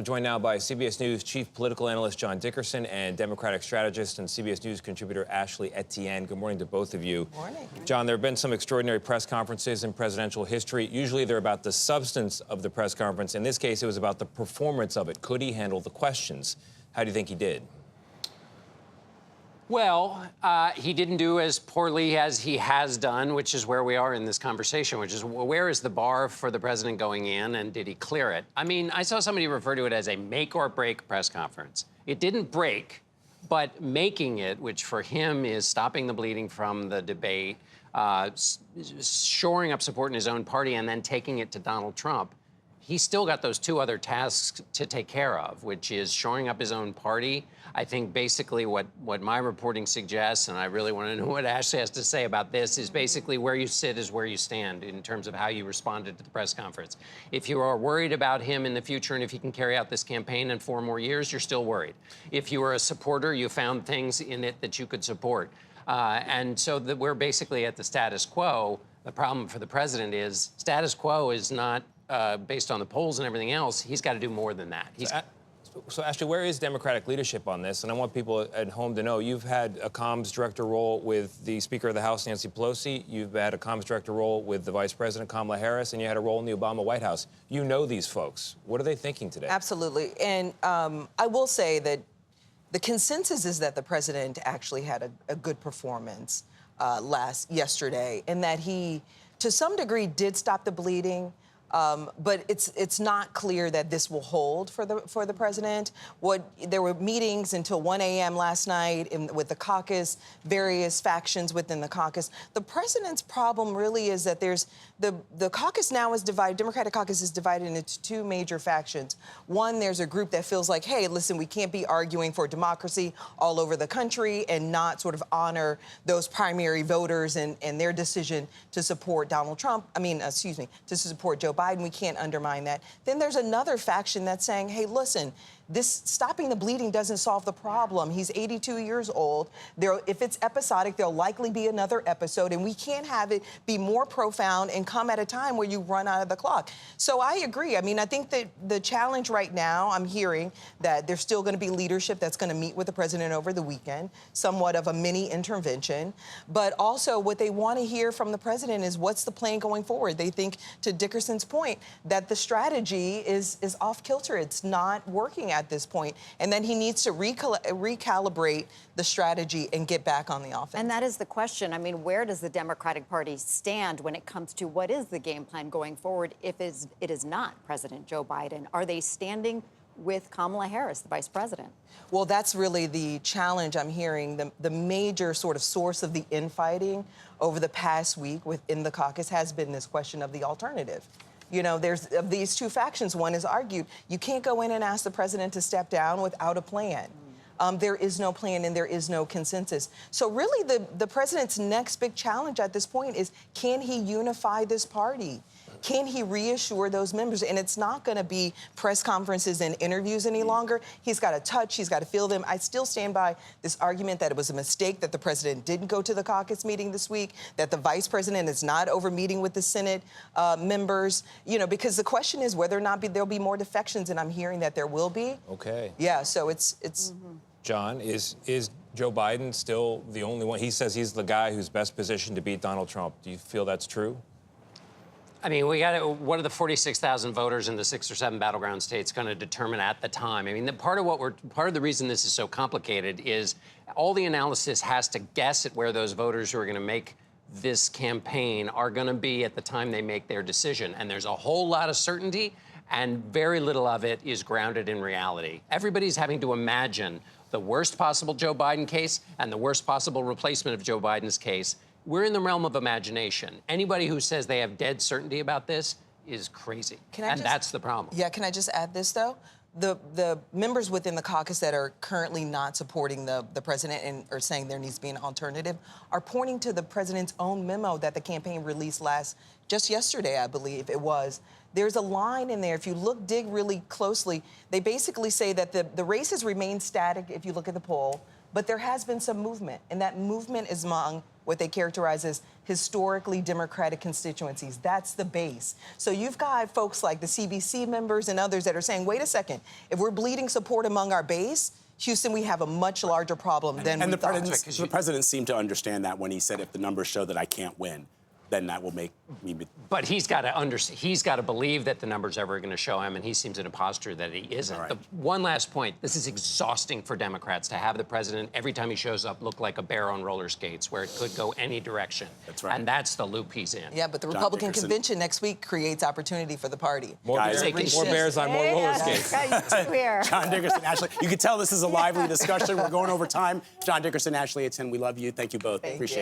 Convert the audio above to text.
We're joined now by CBS News chief political analyst John Dickerson and Democratic strategist and CBS News contributor Ashley Etienne. Good morning to both of you. Morning. John, there have been some extraordinary press conferences in presidential history. Usually they're about the substance of the press conference. In this case, it was about the performance of it. Could he handle the questions? How do you think he did? Well, he didn't do as poorly as he has done, which is where we are in this conversation, which is where is the bar for the president going in, and did he clear it? I mean, I saw somebody refer to it as a make or break press conference. It didn't break, but making it, which for him is stopping the bleeding from the debate, shoring up support in his own party, and then taking it to Donald Trump, he's still got those two other tasks to take care of, which is shoring up his own party. I think basically what my reporting suggests, and I really want to know what Ashley has to say about this, is basically where you sit is where you stand in terms of how you responded to the press conference. If you are worried about him in the future and if he can carry out this campaign in 4 more years, you're still worried. If you are a supporter, you found things in it that you could support. And so we're basically at the status quo. The problem for the president is status quo is not based on the polls and everything else. He's got to do more than that. So, Ashley, where is Democratic leadership on this? And I want people at home to know you've had a comms director role with the Speaker of the House, Nancy Pelosi. You've had a comms director role with the Vice President, Kamala Harris, and you had a role in the Obama White House. You know these folks. What are they thinking today? Absolutely. And I will say that the consensus is that the president actually had a good performance yesterday, and that he, to some degree, did stop the bleeding. But it's not clear that this will hold for the president. There were meetings until 1 a.m. last night with the caucus, various factions within the caucus. The president's problem really is that there's the caucus now is divided. Democratic caucus is divided into 2 major factions. One, there's a group that feels like, hey, listen, we can't be arguing for democracy all over the country and not sort of honor those primary voters and their decision to support Donald Trump. To support Joe Biden. We can't undermine that. Then there's another faction that's saying, hey, listen, this stopping the bleeding doesn't solve the problem. He's 82 years old. If it's episodic, there'll likely be another episode, and we can't have it be more profound and come at a time where you run out of the clock. So I agree. I mean, I think that the challenge right now, I'm hearing that there's still going to be leadership that's going to meet with the president over the weekend, somewhat of a mini intervention. But also what they want to hear from the president is what's the plan going forward. They think, to Dickerson's point, that the strategy is off kilter. It's not working at this point, and then he needs to recalibrate the strategy and get back on the offense. And that is the question. I mean, where does the Democratic Party stand when it comes to what is the game plan going forward if it is not President Joe Biden? Are they standing with Kamala Harris, the vice president? Well, that's really the challenge I'm hearing. The major sort of source of the infighting over the past week within the caucus has been this question of the alternative. You know, there's of these 2 factions, one has argued you can't go in and ask the president to step down without a plan. There is no plan and there is no consensus. So really the president's next big challenge at this point is, can he unify this party? Can he reassure those members? And it's not going to be press conferences and interviews any longer. He's got to touch. He's got to feel them. I still stand by this argument that it was a mistake that the president didn't go to the caucus meeting this week, that the vice president is not over meeting with the Senate members, you know, because the question is whether or not there'll be more defections, and I'm hearing that there will be. Okay. Yeah, so it's John, is Joe Biden still the only one? He says he's the guy who's best positioned to beat Donald Trump. Do you feel that's true? I mean, what are the 46,000 voters in the 6 or 7 battleground states going to determine at the time? I mean, part of the reason this is so complicated is all the analysis has to guess at where those voters who are going to make this campaign are going to be at the time they make their decision. And there's a whole lot of certainty, and very little of it is grounded in reality. Everybody's having to imagine the worst possible Joe Biden case and the worst possible replacement of Joe Biden's case. We're in the realm of imagination. Anybody who says they have dead certainty about this is crazy. That's the problem. Yeah, can I just add this, though? The members within the caucus that are currently not supporting the president and are saying there needs to be an alternative are pointing to the president's own memo that the campaign released just yesterday, I believe it was. There's a line in there. If you dig really closely, they basically say that the races remain static if you look at the poll, but there has been some movement, and that movement is among what they characterize as historically Democratic constituencies. That's the base. So you've got folks like the CBC members and others that are saying, wait a second, if we're bleeding support among our base, Houston, we have a much larger problem than we thought. The president seemed to understand that when he said, if the numbers show that I can't win, then that will make me... But he's got to believe that the numbers are ever going to show him, and he seems in a posture that he isn't. Right. One last point. This is exhausting for Democrats to have the president, every time he shows up, look like a bear on roller skates, where it could go any direction. That's right. And that's the loop he's in. Yeah, but the John Republican Dickerson. convention next week creates opportunity for the party. More bears on more roller skates. Here. John Dickerson, Ashley. You can tell this is a lively discussion. We're going over time. John Dickerson, Ashley Etienne, we love you. Thank you both. Appreciate it.